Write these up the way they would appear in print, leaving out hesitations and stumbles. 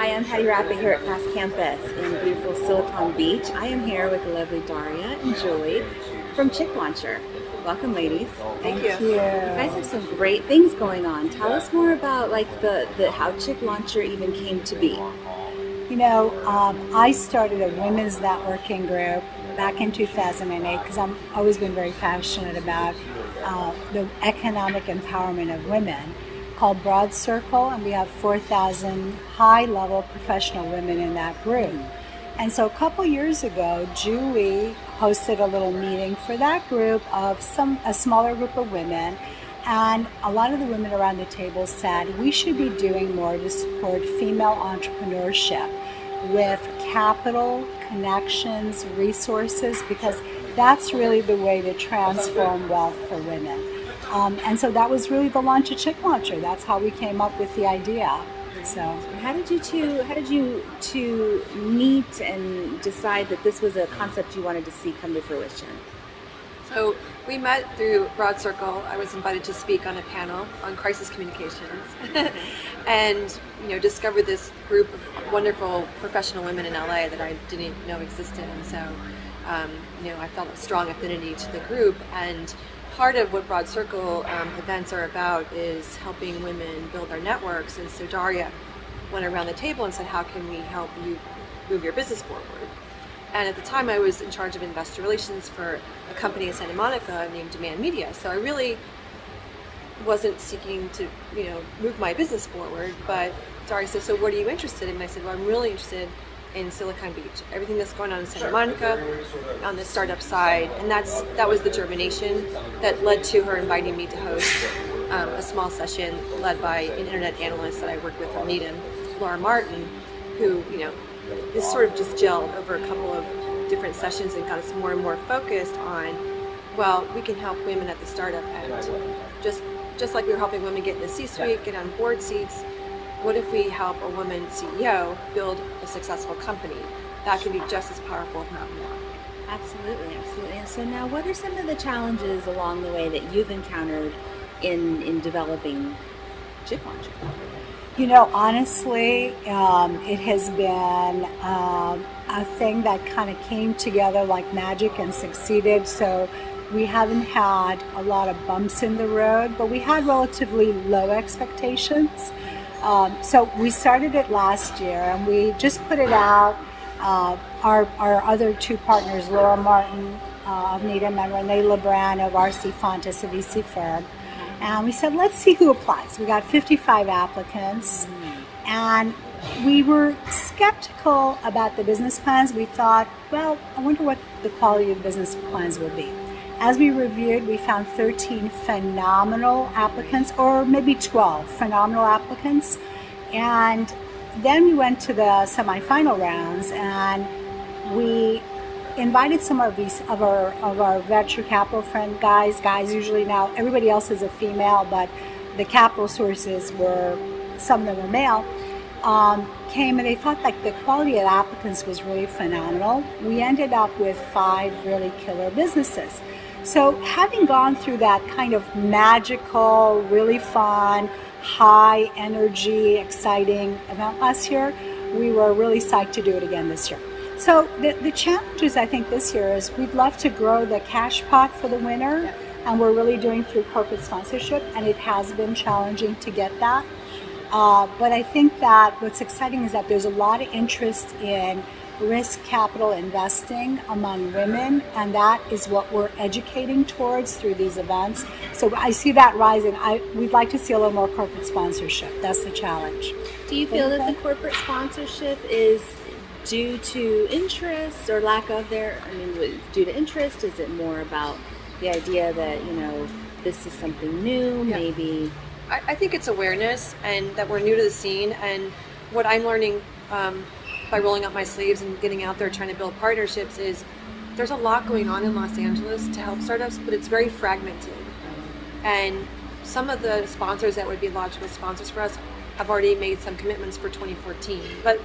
Hi, I'm Patty Rappa here at Past Campus in beautiful Silicon Beach. I am here with the lovely Darya and Julie from Chick Launcher. Welcome, ladies. Thank you. You guys have some great things going on. Tell us more about the how Chick Launcher even came to be. You know, I started a women's networking group back in 2008 because I've always been very passionate about the economic empowerment of women, called Broad Circle, and we have 4,000 high-level professional women in that group. And so a couple years ago, Julie hosted a little meeting for that group of a smaller group of women, and a lot of the women around the table said we should be doing more to support female entrepreneurship with capital, connections, resources, because that's really the way to transform wealth for women. And so that was really the launch of Chick Launcher. That's how we came up with the idea. So, how did you two meet and decide that this was a concept you wanted to see come to fruition? So we met through Broad Circle. I was invited to speak on a panel on crisis communications, and discovered this group of wonderful professional women in LA that I didn't know existed. And so I felt a strong affinity to the group. And part of what Broad Circle events are about is helping women build their networks. And so Darya went around the table and said, how can we help you move your business forward? And at the time I was in charge of investor relations for a company in Santa Monica named Demand Media. So I really wasn't seeking to move my business forward, but Darya said, so what are you interested in? And I said, well, I'm really interested in Silicon Beach, everything that's going on in Santa Monica on the startup side. And that was the germination that led to her inviting me to host a small session led by an internet analyst that I work with on Needham, Laura Martin, who this sort of just gelled over a couple of different sessions and got us more and more focused on, well, we can help women at the startup end. Just like we were helping women get in the C-suite, get on board seats, what if we help a woman CEO build a successful company? That can be just as powerful, if not more. Absolutely, absolutely. And so now, what are some of the challenges along the way that you've encountered in developing Chick Launcher? Honestly, it has been a thing that kind of came together like magic and succeeded. So we haven't had a lot of bumps in the road, but we had relatively low expectations. So we started it last year, and we just put it out. Our other two partners, Laura Martin of Needham and Renee LeBran of RC Fontes, a VC firm. And we said, let's see who applies. We got 55 applicants, and we were skeptical about the business plans. We thought, well, I wonder what the quality of the business plans would be. As we reviewed, we found 13 phenomenal applicants, or maybe 12 phenomenal applicants. And then we went to the semifinal rounds, and we invited some of our venture capital friend guys usually. Now everybody else is a female, but the capital sources were, some of them were male, came, and they thought like the quality of the applicants was really phenomenal. We ended up with 5 really killer businesses. So having gone through that kind of magical, really fun, high energy, exciting event last year, we were really psyched to do it again this year. So the challenges I think this year is we'd love to grow the cash pot for the winner, and we're really doing through corporate sponsorship, and it has been challenging to get that. But I think that what's exciting is that there's a lot of interest in risk capital investing among women, and that is what we're educating towards through these events. So I see that rising. We'd like to see a little more corporate sponsorship. That's the challenge. Do you feel that the corporate sponsorship is due to interest or lack of there? I mean, due to interest? Is it more about the idea that, this is something new, maybe? I think it's awareness, and that we're new to the scene. And what I'm learning by rolling up my sleeves and getting out there trying to build partnerships is there's a lot going on in Los Angeles to help startups, but it's very fragmented. And some of the sponsors that would be logical sponsors for us have already made some commitments for 2014. But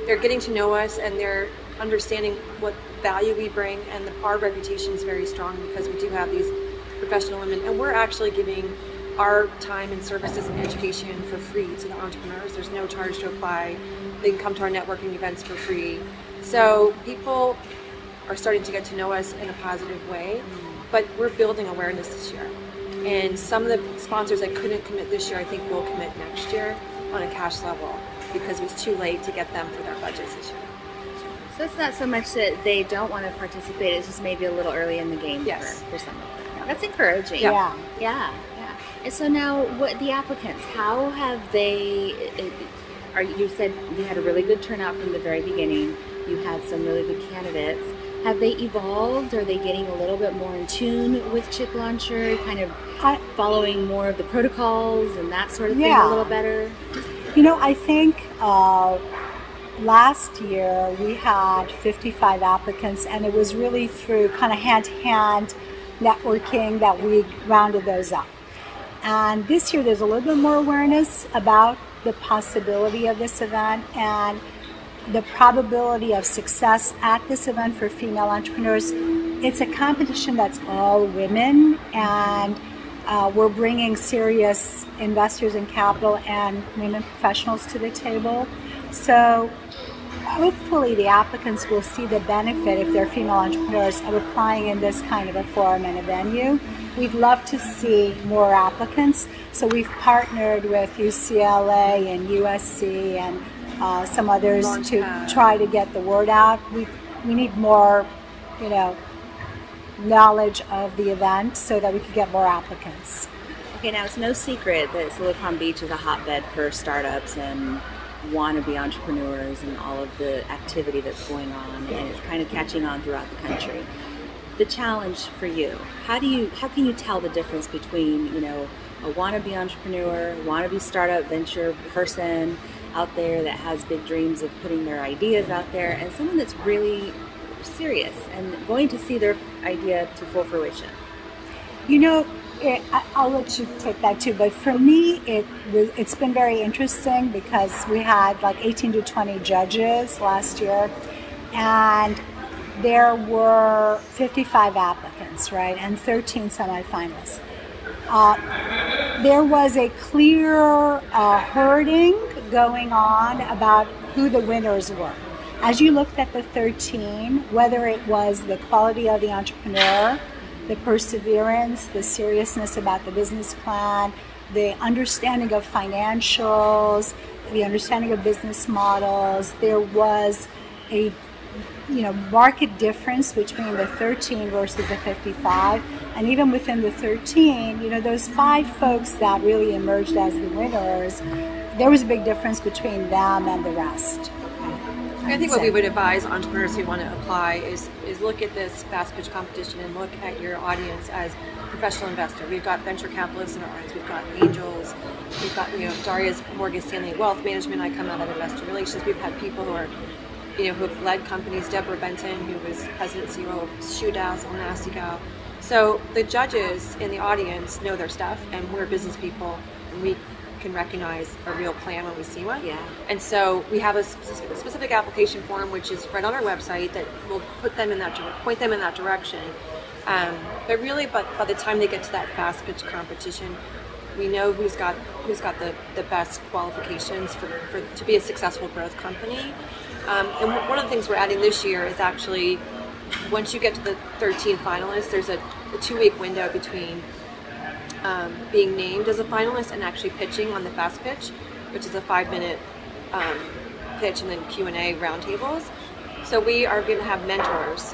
they're getting to know us, and they're understanding what value we bring, and our reputation is very strong because we do have these professional women, and we're actually giving our time and services and education for free to the entrepreneurs. There's no charge to apply. They can come to our networking events for free. So people are starting to get to know us in a positive way, but we're building awareness this year. And some of the sponsors that couldn't commit this year, I think will commit next year on a cash level because it was too late to get them for their budgets this year. So it's not so much that they don't want to participate, it's just maybe a little early in the game for some of them. Yeah. That's encouraging. Yeah. Yeah. And so now, what the applicants, how have they, you said you had a really good turnout from the very beginning, you had some really good candidates. Have they evolved? Are they getting a little bit more in tune with Chick Launcher, kind of following more of the protocols and that sort of thing a little better? You know, I think last year we had 55 applicants, and it was really through kind of hand-to-hand networking that we rounded those up. And this year there's a little bit more awareness about the possibility of this event and the probability of success at this event for female entrepreneurs. It's a competition that's all women, and we're bringing serious investors in capital and women professionals to the table. So hopefully the applicants will see the benefit, if they're female entrepreneurs, of applying in this kind of a forum and a venue. We'd love to see more applicants, so we've partnered with UCLA and USC and some others to try to get the word out. We need more, knowledge of the event so that we can get more applicants. Okay, now it's no secret that Silicon Beach is a hotbed for startups and wannabe entrepreneurs and all of the activity that's going on, and it's kind of catching on throughout the country. The challenge for you, how can you tell the difference between, a wannabe entrepreneur, wannabe startup venture person out there that has big dreams of putting their ideas out there, and someone that's really serious and going to see their idea to full fruition? I'll let you take that too, but for me, it's been very interesting because we had like 18 to 20 judges last year, and there were 55 applicants, right, and 13 semifinalists. There was a clear herding going on about who the winners were. As you looked at the 13, whether it was the quality of the entrepreneur, the perseverance, the seriousness about the business plan, the understanding of financials, the understanding of business models, there was a market difference between the 13 versus the 55. And even within the 13, those 5 folks that really emerged as the winners, there was a big difference between them and the rest. I think what we would advise entrepreneurs who want to apply is look at this fast pitch competition and look at your audience as professional investor. We've got venture capitalists in our audience, we've got angels, we've got Darya's Morgan Stanley Wealth Management. I come out of investor relations. We've had people who are who have led companies. Deborah Benton, who was president and CEO of Shoe Dazzle, Nasty Gal. So the judges in the audience know their stuff, and we're business people, and we can recognize a real plan when we see one. Yeah. And so we have a specific application form, which is right on our website, that will point them in that direction. But really, by the time they get to that fast pitch competition, we know who's got the best qualifications to be a successful growth company. And one of the things we're adding this year is actually, once you get to the 13 finalists, there's a 2-week window between being named as a finalist and actually pitching on the fast pitch, which is a 5-minute pitch and then Q&A roundtables. So we are going to have mentors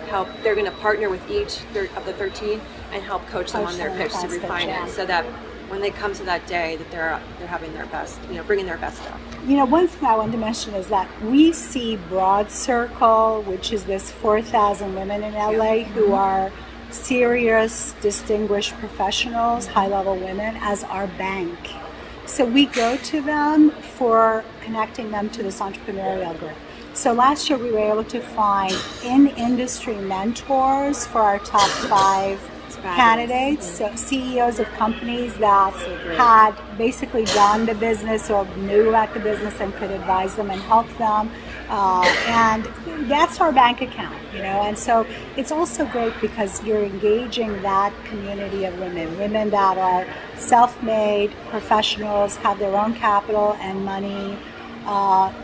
help. They're going to partner with each of the 13 and help coach them on their pitch to refine it, so that when they come to that day, that they're having their best, bringing their best stuff. One thing I wanted to mention is that we see Broad Circle, which is this 4,000 women in LA who are serious, distinguished professionals, high-level women, as our bank. So we go to them for connecting them to this entrepreneurial group. So last year we were able to find in-industry mentors for our top 5 candidates, so CEOs of companies that had basically done the business or knew about the business and could advise them and help them. And that's our bank account, and so it's also great because you're engaging that community of women that are self-made professionals, have their own capital and money,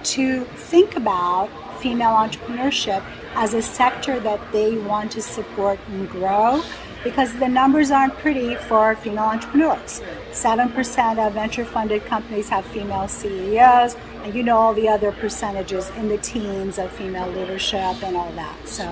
to think about female entrepreneurship as a sector that they want to support and grow, because the numbers aren't pretty for female entrepreneurs. 7% of venture-funded companies have female CEOs, and all the other percentages in the teens of female leadership and all that. So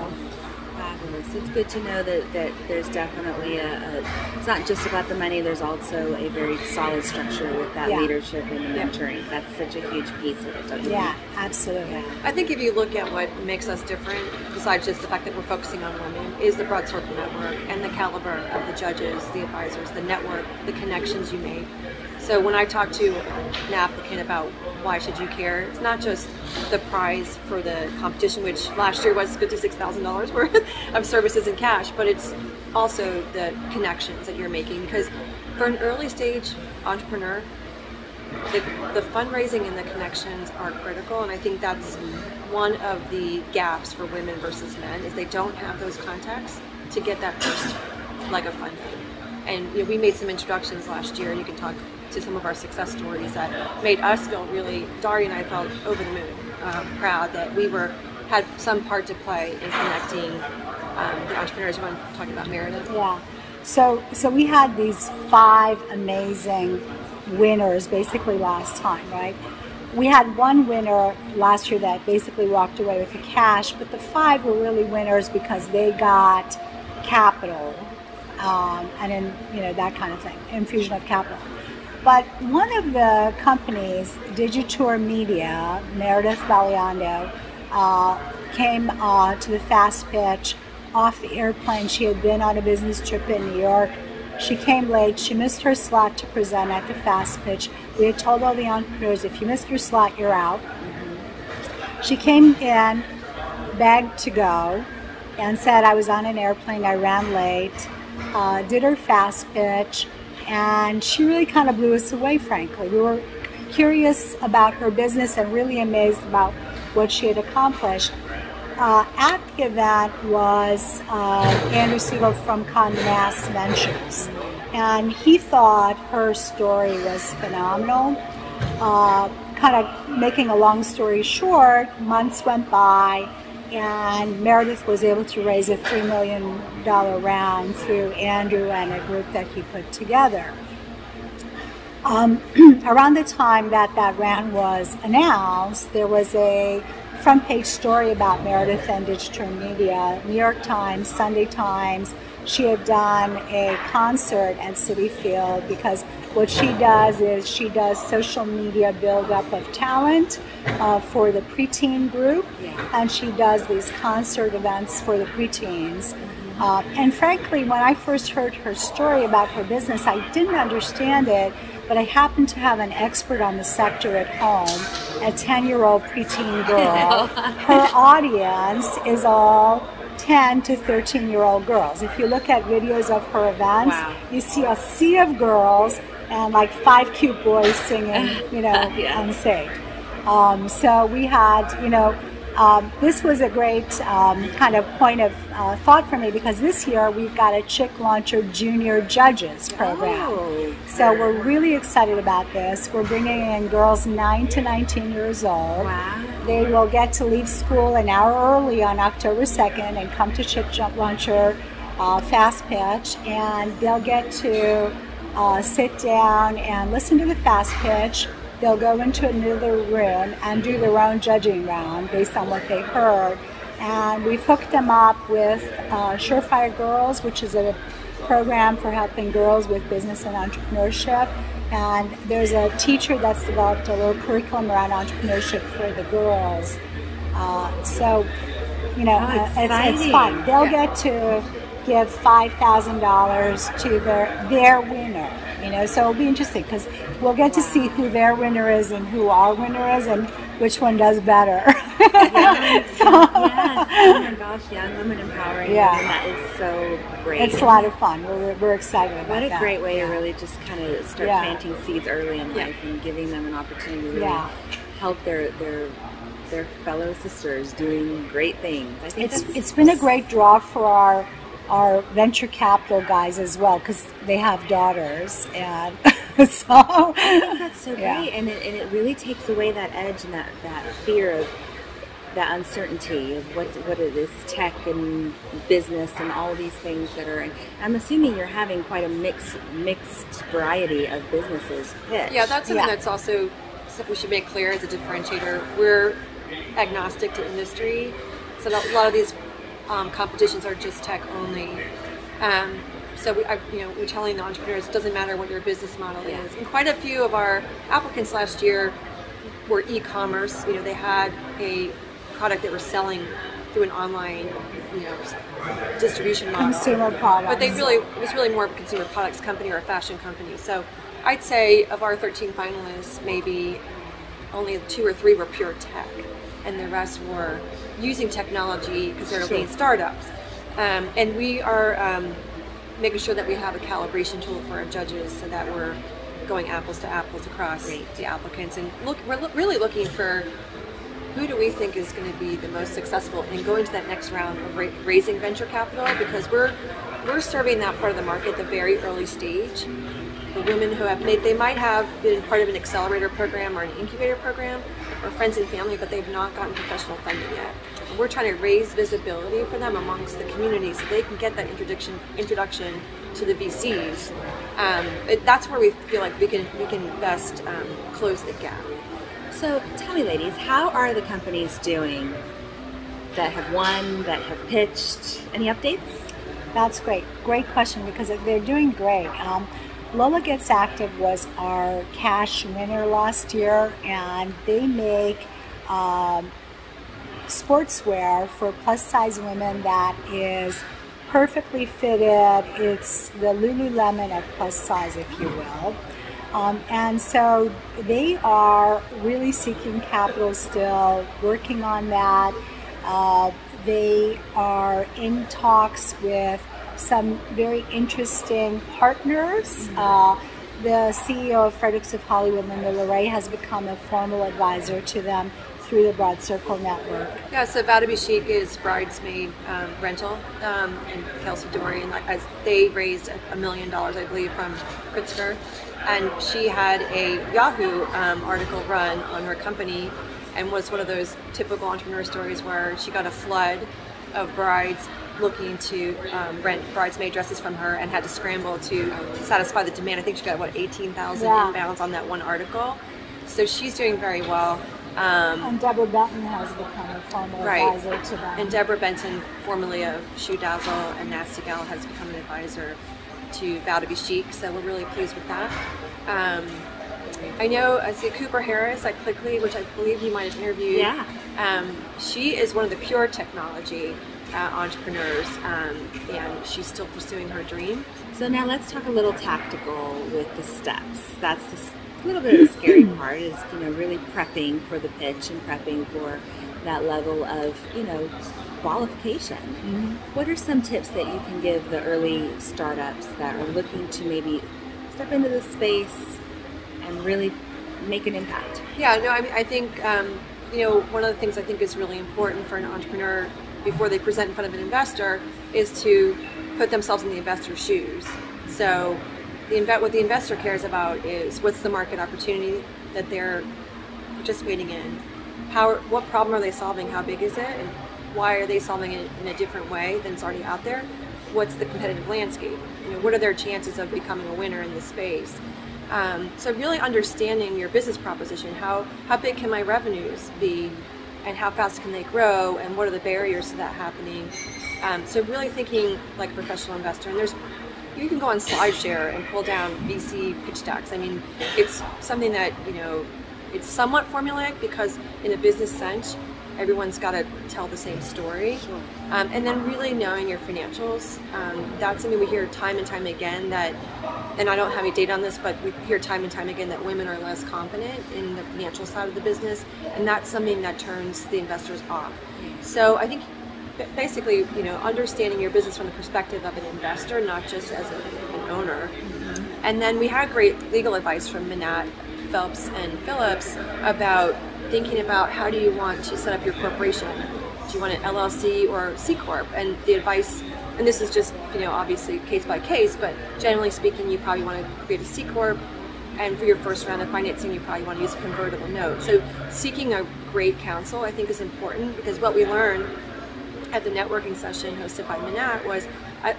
fabulous. It's good to know that there's definitely it's not just about the money, there's also a very solid structure with that leadership and the mentoring. That's such a huge piece of it, don't you think? Absolutely. I think if you look at what makes us different, besides just the fact that we're focusing on women, is the Broad Circle Network and the caliber of the judges, the advisors, the network, the connections you make. So when I talk to an applicant about why should you care, it's not just the prize for the competition, which last year was $56,000 worth of services in cash, but it's also the connections that you're making. Because for an early stage entrepreneur, the fundraising and the connections are critical, and I think that's one of the gaps for women versus men, is they don't have those contacts to get that first leg of funding. And we made some introductions last year, and you can talk to some of our success stories that made us feel really, Darya and I felt over the moon, proud that we had some part to play in connecting the entrepreneurs. You want to talk about Meredith? Yeah. So we had these 5 amazing winners basically last time, right? We had one winner last year that basically walked away with the cash, but the 5 were really winners because they got capital, and then that kind of thing, infusion of capital. But one of the companies, Digitour Media, Meredith Valiando, came to the fast pitch off the airplane. She had been on a business trip in New York. She came late. She missed her slot to present at the fast pitch. We had told all the entrepreneurs, if you missed your slot, you're out. She came in, begged to go, and said, I was on an airplane, I ran late, did her fast pitch, and she really kind of blew us away, frankly. We were curious about her business and really amazed about what she had accomplished. At the event was Andrew Siegel from Condé Nast Ventures, and he thought her story was phenomenal. Kind of making a long story short, months went by, and Meredith was able to raise a $3 million round through Andrew and a group that he put together. Around the time that round was announced, there was a front page story about Meredith and Digitour Media, New York Times, Sunday Times. She had done a concert at Citi Field, because what she does is she does social media build-up of talent for the preteen group, and she does these concert events for the preteens. And frankly, when I first heard her story about her business, I didn't understand it, but I happened to have an expert on the sector at home, a 10-year-old preteen girl. Her audience is all 10 to 13-year-old girls. If you look at videos of her events, you see a sea of girls and like 5 cute boys singing, on stage. So we had, this was a great kind of point of thought for me, because this year we've got a Chick Launcher Junior Judges program. So we're really excited about this. We're bringing in girls 9 to 19 years old. They will get to leave school an hour early on October 2nd and come to Chick Launcher Fast Pitch, and they'll get to sit down and listen to the fast pitch. They'll go into another room and do their own judging round based on what they heard. And we've hooked them up with Surefire Girls, which is a program for helping girls with business and entrepreneurship. And there's a teacher that's developed a little curriculum around entrepreneurship for the girls. So, it's fun. They'll get to give $5,000 to their winner. So it'll be interesting, because we'll get to see who their winner is and who our winner is, and which one does better. Yes. Oh my gosh, young women empowering Yeah. women. That is so great. It's a lot of fun. We're excited about What a that. great way Yeah. to really just kind of start Yeah. planting seeds early in life and giving them an opportunity to really Yeah. help their fellow sisters doing great things. I think It's been a great draw for our venture capital guys as well, because they have daughters, and so I think that's so Yeah. great, and it really takes away that edge and that fear of that uncertainty of what it is, tech and business and all these things that are. I'm assuming you're having quite a mixed variety of businesses pitch. Yeah, that's something Yeah. that's also something we should make clear as a differentiator. We're agnostic to industry, so a lot of these competitions are just tech only. So we're telling the entrepreneurs it doesn't matter what your business model is. And quite a few of our applicants last year were e-commerce. They had a product that were selling through an online, distribution model. consumer products. But it was really more of a consumer products company or a fashion company. So I'd say of our 13 finalists, maybe only 2 or 3 were pure tech, and the rest were using technology because they're lean startups. And we are making sure that we have a calibration tool for our judges so that we're going apples to apples across the applicants. And we're really looking for who do we think is going to be the most successful in going to that next round of raising venture capital, because we're serving that part of the market at the very early stage. The women who they might have been part of an accelerator program or an incubator program or friends and family, but they've not gotten professional funding yet. And we're trying to raise visibility for them amongst the community so they can get that introduction to the VCs. That's where we feel like we can best close the gap. So tell me, ladies, how are the companies doing that have won, that have pitched? Any updates? That's great. Great question, because they're doing great. Lola Gets Active was our cash winner last year, and they make sportswear for plus size women that is perfectly fitted. It's the Lululemon of plus size, if you will. And so they are really seeking capital still, working on that. They are in talks with some very interesting partners. The CEO of Fredericks of Hollywood, Linda LeRae, has become a formal advisor to them through the Broad Circle Network. Yeah, so Vadaby Chic is bridesmaid rental, and Kelsey Dorian, as they raised $1 million, I believe, from Pritzker. And she had a Yahoo article run on her company, and was one of those typical entrepreneur stories where she got a flood of brides looking to rent bridesmaid dresses from her and had to scramble to satisfy the demand. I think she got, 18,000 inbounds on that one article. So she's doing very well. And Deborah Benton has become a formal advisor to them. And Deborah Benton, formerly of Shoe Dazzle and Nasty Gal, has become an advisor to Vadaby Chic, so we're really pleased with that. I know, I see Cooper Harris at Clickly, which I believe you might have interviewed. Yeah. She is one of the pure technology entrepreneurs, and she's still pursuing her dream. So now let's talk a little tactical with the steps. That's a little bit of the scary part, is really prepping for the pitch and prepping for that level of qualification. Mm-hmm. What are some tips that you can give the early startups that are looking to maybe step into this space and really make an impact? Yeah, no, I think one of the things I think is really important for an entrepreneur before they present in front of an investor is to put themselves in the investor's shoes. So what the investor cares about is what's the market opportunity that they're participating in, what problem are they solving, how big is it, and why are they solving it in a different way than it's already out there, what's the competitive landscape, what are their chances of becoming a winner in this space. So really understanding your business proposition, how big can my revenues be, and how fast can they grow, and what are the barriers to that happening. So really thinking like a professional investor. And you can go on SlideShare and pull down VC pitch decks. I mean, it's something that, it's somewhat formulaic, because in a business sense, everyone's got to tell the same story. Sure. And then really knowing your financials. That's something we hear time and time again, that and I don't have any data on this, but we hear time and time again that women are less confident in the financial side of the business, and that's something that turns the investors off. So I think basically, understanding your business from the perspective of an investor, not just as an owner. And then we had great legal advice from Manat, Phelps, and Phillips about thinking about how do you want to set up your corporation. Do you want an LLC or C Corp? And the advice, and this is just, obviously case by case, but generally speaking, you probably want to create a C Corp. And for your first round of financing, you probably want to use a convertible note. So seeking a great counsel, I think, is important, because what we learned at the networking session hosted by Manat was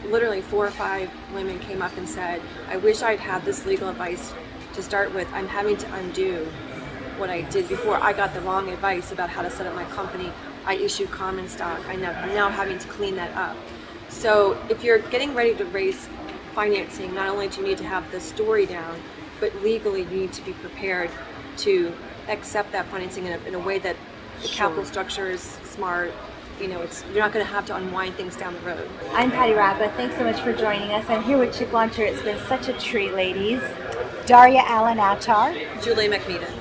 literally 4 or 5 women came up and said, I wish I'd had this legal advice to start with. I'm having to undo what I did before. I got the wrong advice about how to set up my company. I issued common stock. I'm now having to clean that up. So if you're getting ready to raise financing, not only do you need to have the story down, but legally you need to be prepared to accept that financing in a way that the capital structure is smart. You're not going to have to unwind things down the road. I'm Patty Rappa. Thanks so much for joining us. I'm here with Chick Launcher. It's been such a treat, ladies. Darya Attar. Julie MacMedan.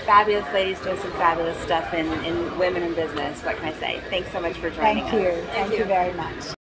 Fabulous ladies doing some fabulous stuff in women in business. What can I say? Thanks so much for joining us. Thank you very much.